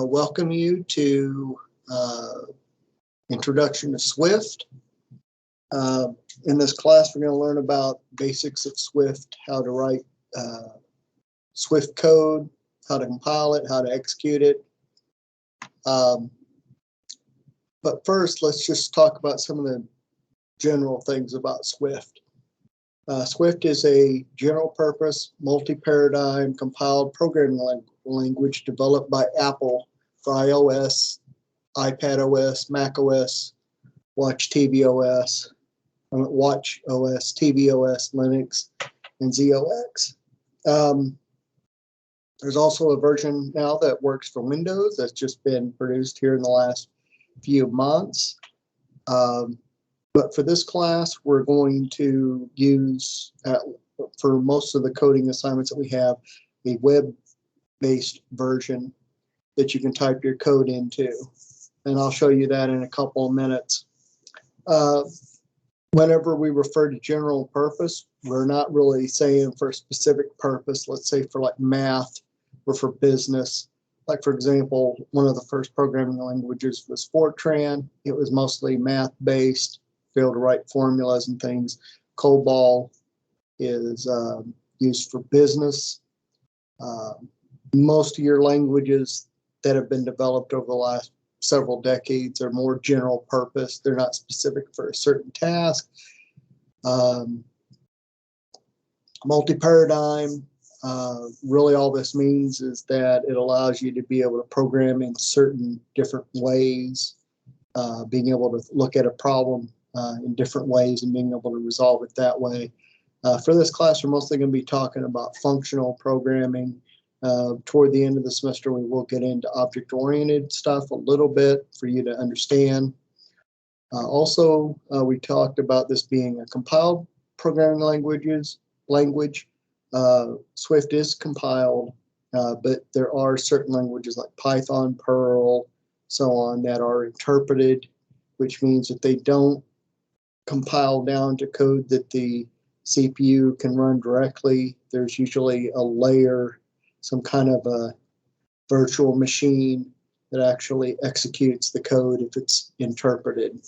Welcome you to Introduction to Swift. In this class, we're going to learn about basics of Swift, how to write Swift code, how to compile it, how to execute it. But first, let's just talk about some of the general things about Swift. Swift is a general-purpose, multi-paradigm compiled programming language developed by Apple for iOS, iPadOS, macOS, watchOS, tvOS, Linux, and ZOX. There's also a version now that works for Windows that's just been produced here in the last few months. But for this class, we're going to use, for most of the coding assignments that we have, a web-based version that you can type your code into. And I'll show you that in a couple of minutes. Whenever we refer to general purpose, we're not really saying for a specific purpose, let's say for like math or for business. Like, for example, one of the first programming languages was Fortran. It was mostly math-based, be able to write formulas and things. COBOL is used for business. Most of your languages that have been developed over the last several decades are more general purpose. They're not specific for a certain task. Multi-paradigm, really all this means is that it allows you to be able to program in certain different ways, being able to look at a problem in different ways and being able to resolve it that way. For this class, we're mostly going to be talking about functional programming. Toward the end of the semester, we will get into object-oriented stuff a little bit for you to understand. Also, we talked about this being a compiled programming language. Swift is compiled, but there are certain languages like Python, Perl, so on, that are interpreted, which means that they don't compile down to code that the CPU can run directly. There's usually a layer, some kind of a virtual machine that actually executes the code if it's interpreted.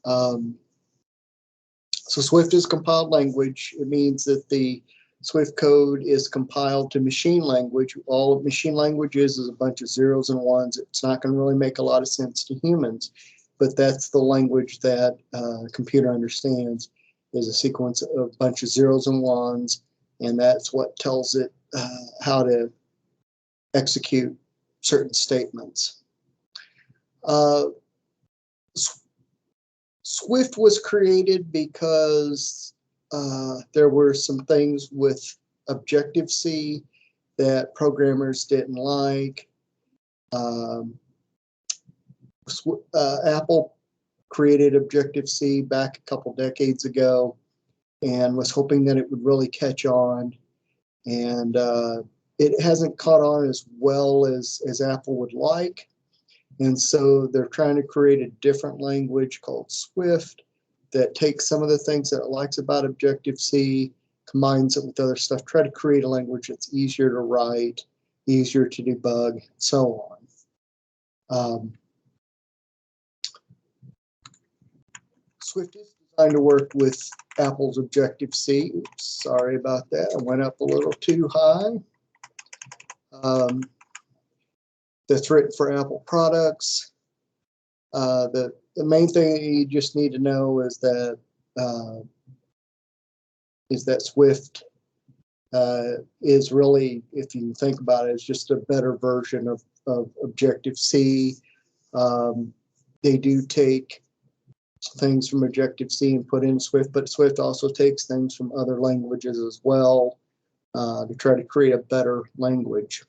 So Swift is compiled language. It means that the Swift code is compiled to machine language. All of machine languages is a bunch of zeros and ones. It's not going to really make a lot of sense to humans, but that's the language that a computer understands, is a sequence of a bunch of zeros and ones, and that's what tells it how to execute certain statements. Swift was created because there were some things with Objective-C that programmers didn't like. Apple created Objective-C back a couple decades ago and was hoping that it would really catch on. And it hasn't caught on as well as Apple would like. And so they're trying to create a different language called Swift that takes some of the things that it likes about Objective-C, combines it with other stuff, try to create a language that's easier to write, easier to debug, and so on. Swift is designed to work with Apple's Objective-C. Oops, sorry about that. I went up a little too high. That's written for Apple products. The main thing you just need to know is that Swift is really, if you think about it, it's just a better version of Objective-C. They do take things from Objective-C and put in Swift, but Swift also takes things from other languages as well to try to create a better language.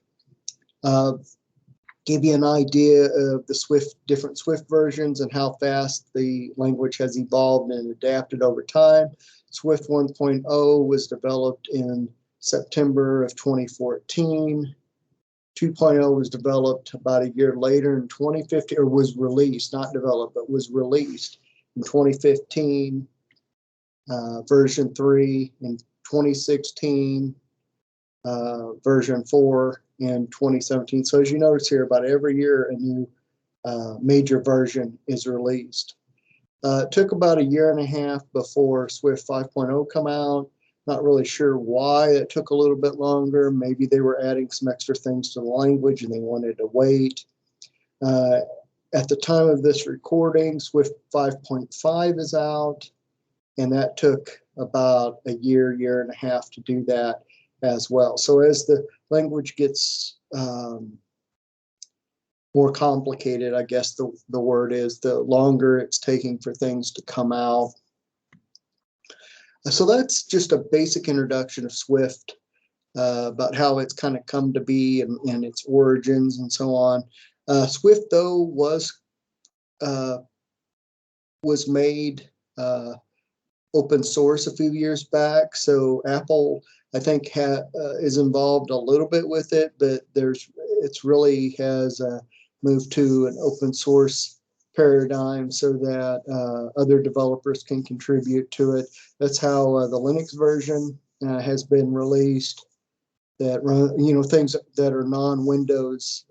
Give you an idea of the different Swift versions and how fast the language has evolved and adapted over time. Swift 1.0 was developed in September of 2014. 2.0 was developed about a year later in 2015, or was released, not developed, but was released in 2015. Version 3 in 2016. Version 4 in 2017. So as you notice here, about every year a new major version is released. It took about a year and a half before Swift 5.0 come out. Not really sure why it took a little bit longer. Maybe they were adding some extra things to the language and they wanted to wait. At the time of this recording, Swift 5.5 is out, and that took about a year, year and a half to do that as well. So as the language gets more complicated, I guess the word is, the longer it's taking for things to come out. So that's just a basic introduction of Swift, about how it's kind of come to be and its origins and so on. Swift, though, was made open source a few years back. So Apple, I think, is involved a little bit with it, but it's really has moved to an open source paradigm so that other developers can contribute to it. That's how the Linux version has been released. That run, things that are non-Windows,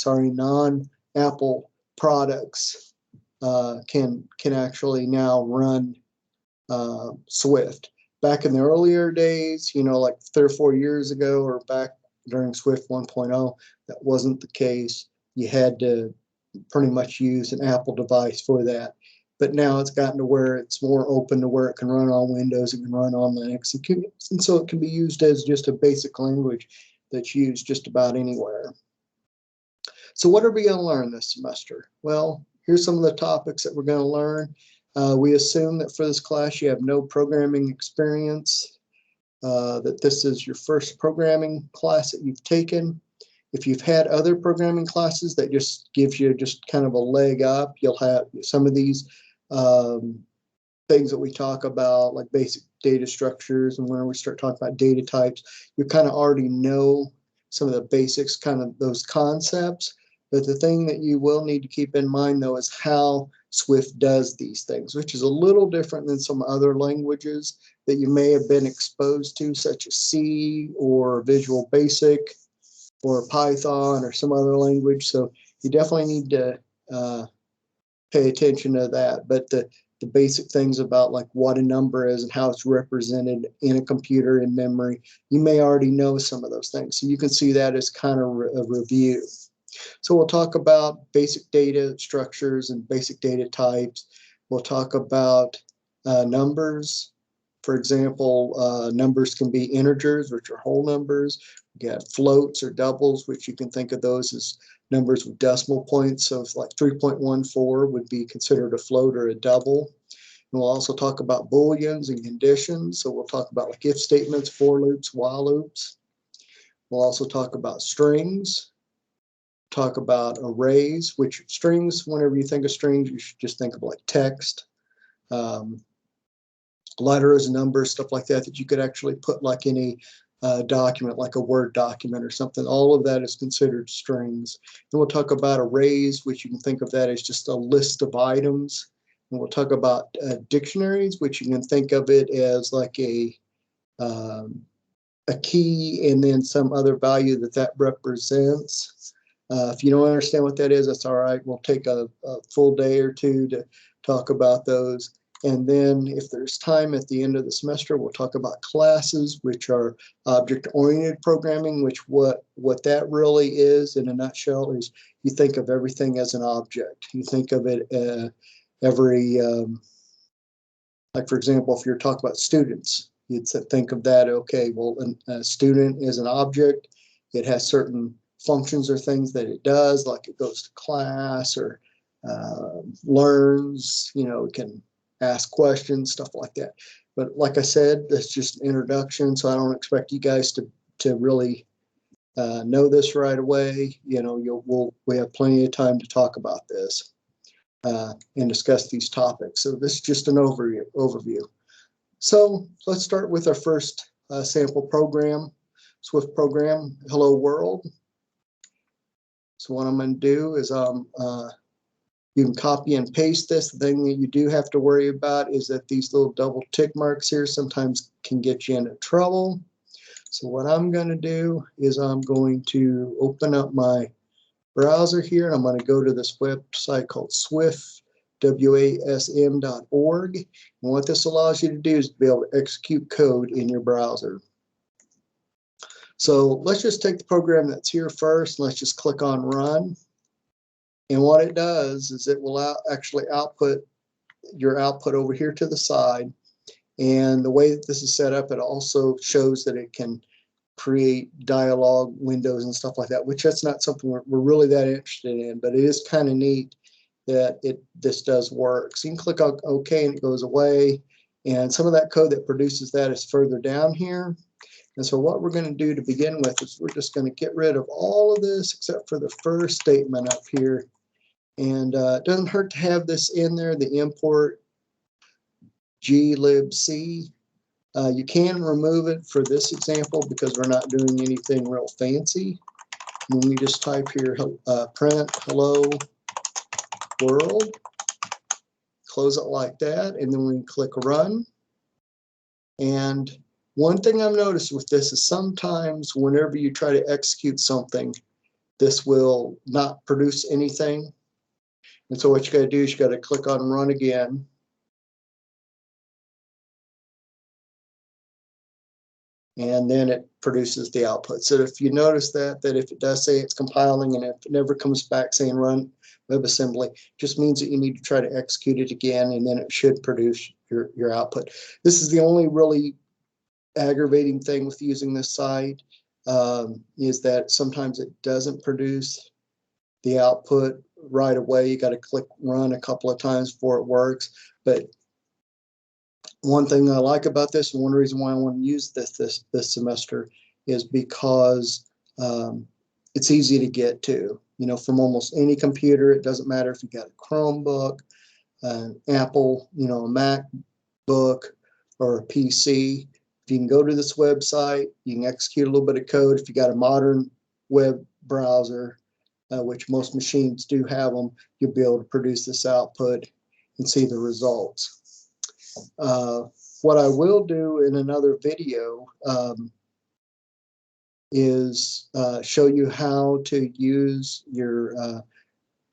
non-Apple products can actually now run Swift. Back in the earlier days, like 3 or 4 years ago, or back during Swift 1.0, that wasn't the case. You had to pretty much use an Apple device for that. But now it's gotten to where it's more open to where it can run on Windows, it can run on Linux, and so it can be used as just a basic language that's used just about anywhere. So what are we going to learn this semester? Well, here's some of the topics that we're going to learn. We assume that for this class you have no programming experience, that this is your first programming class that you've taken. If you've had other programming classes, that just gives you just kind of a leg up. You'll have some of these things that we talk about, like basic data structures, and when we start talking about data types, you kind of already know some of the basics, kind of those concepts. But the thing that you will need to keep in mind, though, is how Swift does these things, which is a little different than some other languages that you may have been exposed to, such as C or Visual Basic or Python or some other language. So you definitely need to pay attention to that. But the basic things about like what a number is and how it's represented in a computer in memory, you may already know some of those things. So you can see that as kind of a review. So we'll talk about basic data structures and basic data types. We'll talk about numbers. For example, numbers can be integers, which are whole numbers. You got floats or doubles, which you can think of those as numbers with decimal points. So like 3.14 would be considered a float or a double. And we'll also talk about booleans and conditions. So we'll talk about like if statements, for loops, while loops. We'll also talk about strings. Talk about arrays, which strings, whenever you think of strings, you should just think of like text, letters, numbers, stuff like that, that you could actually put like in a document, like a Word document or something. All of that is considered strings. Then we'll talk about arrays, which you can think of that as just a list of items. And we'll talk about dictionaries, which you can think of it as like a key and then some other value that represents. If you don't understand what that is, that's all right. We'll take a full day or two to talk about those. And then if there's time at the end of the semester, we'll talk about classes, which are object-oriented programming, which what that really is in a nutshell is you think of everything as an object. You think of it like for example, if you're talking about students, you'd think of that, okay, well, a student is an object. It has certain functions or things that it does, like it goes to class or learns, it can ask questions, stuff like that. But like I said, that's just an introduction, so I don't expect you guys to really know this right away. We have plenty of time to talk about this and discuss these topics. So this is just an overview. So let's start with our first sample program, Swift program, Hello World. So what I'm going to do is you can copy and paste this. The thing that you do have to worry about is that these little double tick marks here sometimes can get you into trouble. So what I'm going to do is I'm going to open up my browser here, and I'm going to go to this website called swasm.org. And what this allows you to do is to be able to execute code in your browser. So let's just take the program that's here first, and let's just click on Run. And what it does is it will actually output your output over here to the side. And the way that this is set up, it also shows that it can create dialogue windows and stuff like that, which that's not something we're really that interested in, but it is kind of neat that this does work. So you can click on OK and it goes away. And some of that code that produces that is further down here. And so what we're going to do to begin with is we're just going to get rid of all of this except for the first statement up here. And it doesn't hurt to have this in there, the import glibc. You can remove it for this example because we're not doing anything real fancy. And we just type here print hello world, close it like that, and then we click Run. And one thing I've noticed with this is sometimes whenever you try to execute something, this will not produce anything. And so what you got to do is you got to click on Run again. And then it produces the output. So if you notice that if it does say it's compiling and if it never comes back saying run WebAssembly, just means that you need to try to execute it again, and then it should produce your output. This is the only really aggravating thing with using this site, is that sometimes it doesn't produce the output right away. You got to click Run a couple of times before it works. But one thing I like about this, and one reason why I want to use this semester, is because it's easy to get to. You know, from almost any computer. It doesn't matter if you got a Chromebook, an Apple, a MacBook, or a PC. If you can go to this website, you can execute a little bit of code. If you got a modern web browser, which most machines do have them, you'll be able to produce this output and see the results. What I will do in another video is show you how to use your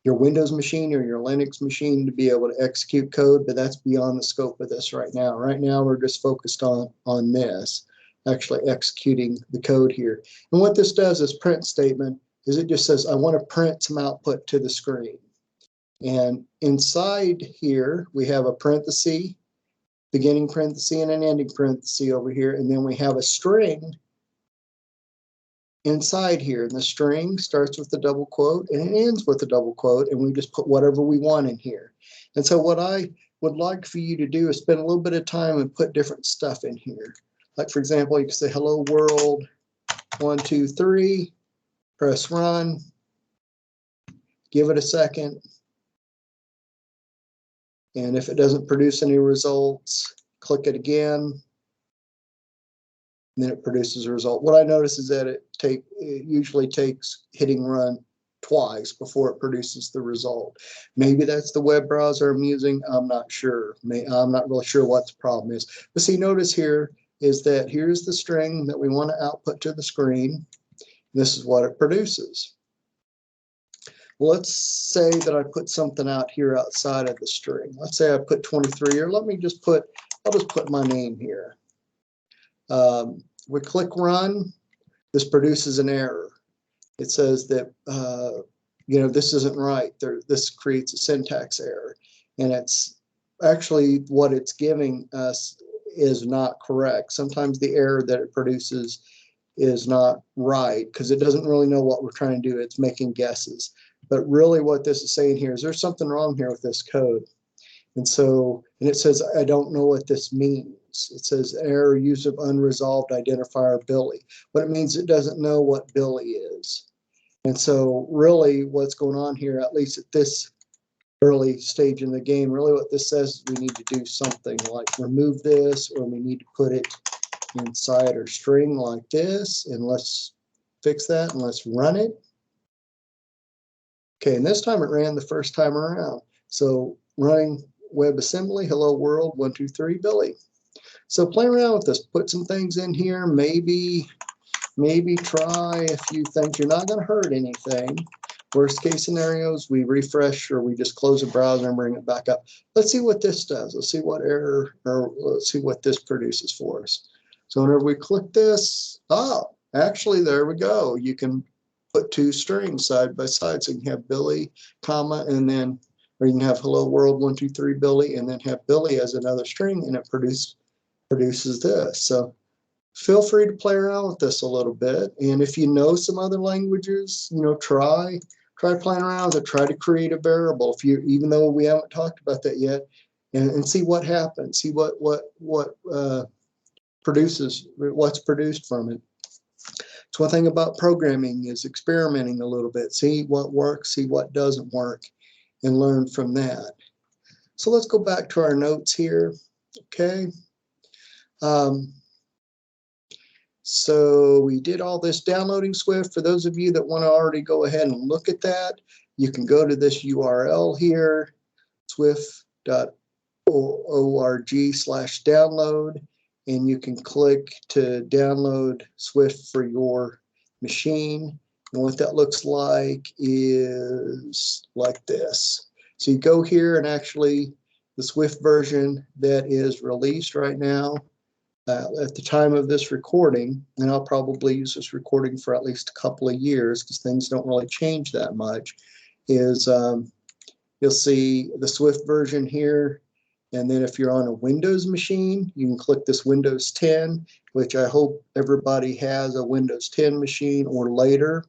Windows machine or your Linux machine to be able to execute code, but that's beyond the scope of this right now. Right now, we're just focused on this, actually executing the code here. And what this does, this print statement, is it just says, I want to print some output to the screen. And inside here, we have a parenthesis, beginning parenthesis and an ending parenthesis over here, and then we have a string inside here. And the string starts with a double quote and it ends with a double quote, and we just put whatever we want in here. And so what I would like for you to do is spend a little bit of time and put different stuff in here. Like, for example, you can say hello world 1 2 3, press Run, give it a second. And if it doesn't produce any results, click it again. And then it produces a result. What I notice is that it usually takes hitting Run twice before it produces the result. Maybe that's the web browser I'm using. I'm not sure. I'm not really sure what the problem is. But see, notice here is that here's the string that we want to output to the screen. This is what it produces. Well, let's say that I put something out here outside of the string. Let's say I put 23, or I'll just put my name here. We click Run. This produces an error. It says that this isn't right. This creates a syntax error, and it's actually what it's giving us is not correct. Sometimes the error that it produces is not right because it doesn't really know what we're trying to do. It's making guesses. But really what this is saying here is there's something wrong here with this code. And it says, I don't know what this means. It says error use of unresolved identifier Billy. What it means, it doesn't know what Billy is. And so really what's going on here, at least at this early stage in the game, really what this says is we need to do something like remove this, or we need to put it inside our string like this. And let's fix that and let's run it. Okay, and this time it ran the first time around. So running WebAssembly, hello world 1 2 3 Billy. So play around with this, put some things in here. Maybe maybe try a few things. You're not going to hurt anything. Worst case scenarios, we refresh or we just close the browser and bring it back up. Let's see what this does. Let's see what error, or let's see what this produces for us. So whenever we click this, actually, there we go. You can put two strings side by side. So you can have Billy, comma, and then, or you can have hello world 123 Billy, and then have Billy as another string, and it produces this. So feel free to play around with this a little bit. And if you know some other languages, try playing around with it. Try to create a variable. If you, even though we haven't talked about that yet, and see what happens. See what produces, what's produced from it. So one thing about programming is experimenting a little bit. See what works, see what doesn't work, and learn from that. So let's go back to our notes here. Okay. So we did all this downloading Swift. For those of you that want to already go ahead and look at that, you can go to this URL here, swift.org/download, and you can click to download Swift for your machine. And what that looks like is like this. So you go here, and actually the Swift version that is released right now at the time of this recording, and I'll probably use this recording for at least a couple of years because things don't really change that much, is you'll see the Swift version here. And then if you're on a Windows machine, you can click this Windows 10, which I hope everybody has a Windows 10 machine or later.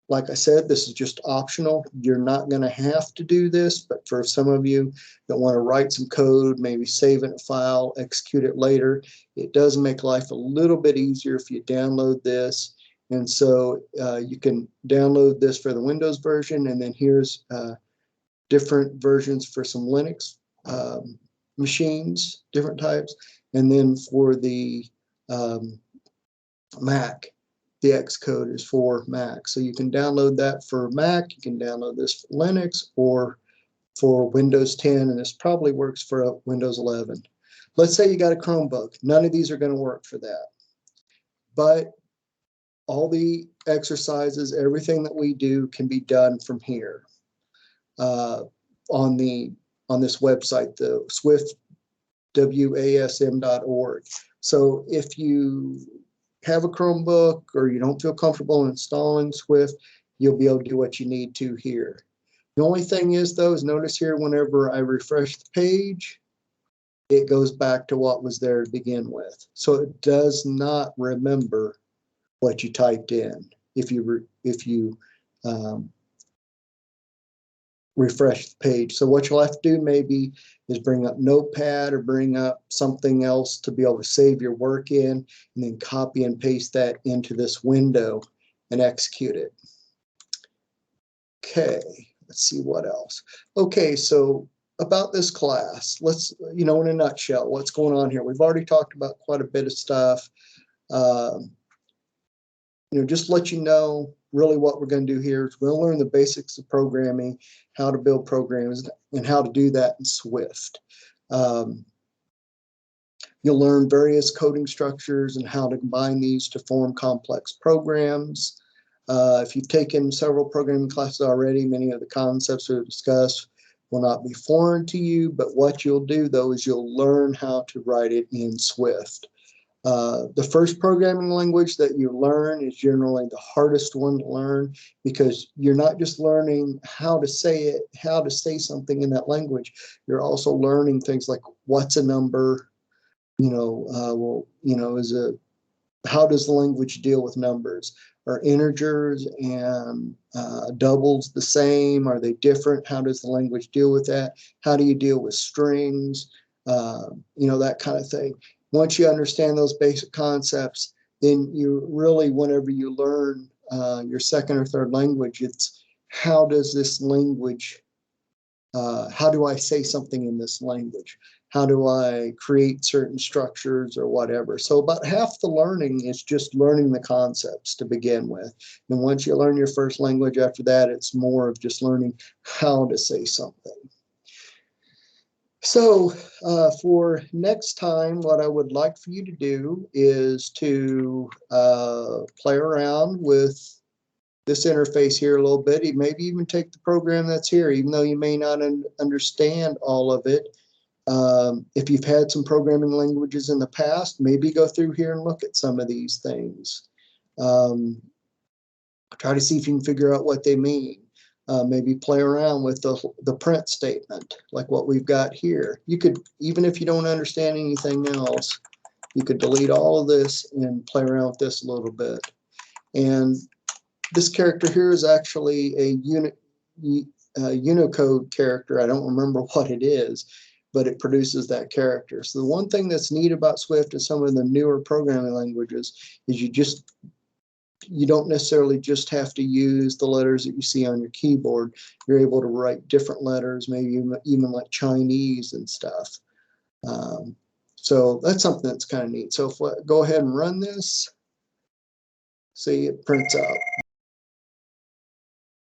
Like I said, this is just optional. You're not going to have to do this, but for some of you that want to write some code, maybe save it in a file, execute it later, it does make life a little bit easier if you download this. And so you can download this for the Windows version, and then here's different versions for some Linux machines, different types, and then for the Mac. The Xcode is for Mac. So you can download that for Mac, you can download this for Linux or for Windows 10, and this probably works for Windows 11. Let's say you got a Chromebook. None of these are going to work for that. But all the exercises, everything that we do can be done from here on this website, the swiftwasm.org. So if you have a Chromebook or you don't feel comfortable installing Swift, you'll be able to do what you need to here. The only thing is, though, is notice here whenever I refresh the page, it goes back to what was there to begin with. So it does not remember what you typed in if you refresh the page. So what you'll have to do maybe is bring up Notepad or bring up something else to be able to save your work in, and then copy and paste that into this window and execute it. Okay, let's see what else. Okay, so about this class, let's, in a nutshell, what's going on here. We've already talked about quite a bit of stuff. Just let you know really what we're going to do here is we'll learn the basics of programming, how to build programs, and how to do that in Swift. You'll learn various coding structures and how to combine these to form complex programs. If you've taken several programming classes already, many of the concepts we've discussed will not be foreign to you, but what you'll do, though, is you'll learn how to write it in Swift. The first programming language that you learn is generally the hardest one to learn because you're not just learning how to say it, how to say something in that language. You're also learning things like what's a number, how does the language deal with numbers? Are integers and doubles the same? Are they different? How does the language deal with that? How do you deal with strings? That kind of thing. Once you understand those basic concepts, then you really, whenever you learn your second or third language, it's how does this language, how do I say something in this language? How do I create certain structures or whatever? So about half the learning is just learning the concepts to begin with. And once you learn your first language, after that, it's more of just learning how to say something. So for next time, what I would like for you to do is to play around with this interface here a little bit. Maybe even take the program that's here, even though you may not understand all of it. If you've had some programming languages in the past, maybe go through here and look at some of these things. Try to see if you can figure out what they mean. Maybe play around with the print statement, like what we've got here. You could, even if you don't understand anything else, you could delete all of this and play around with this a little bit. And this character here is actually a Unicode character. I don't remember what it is, but it produces that character. So the one thing that's neat about Swift and some of the newer programming languages is you don't necessarily just have to use the letters that you see on your keyboard. You're able to write different letters, maybe even like Chinese and stuff. So that's something that's kind of neat. So if go ahead and run this, see it prints out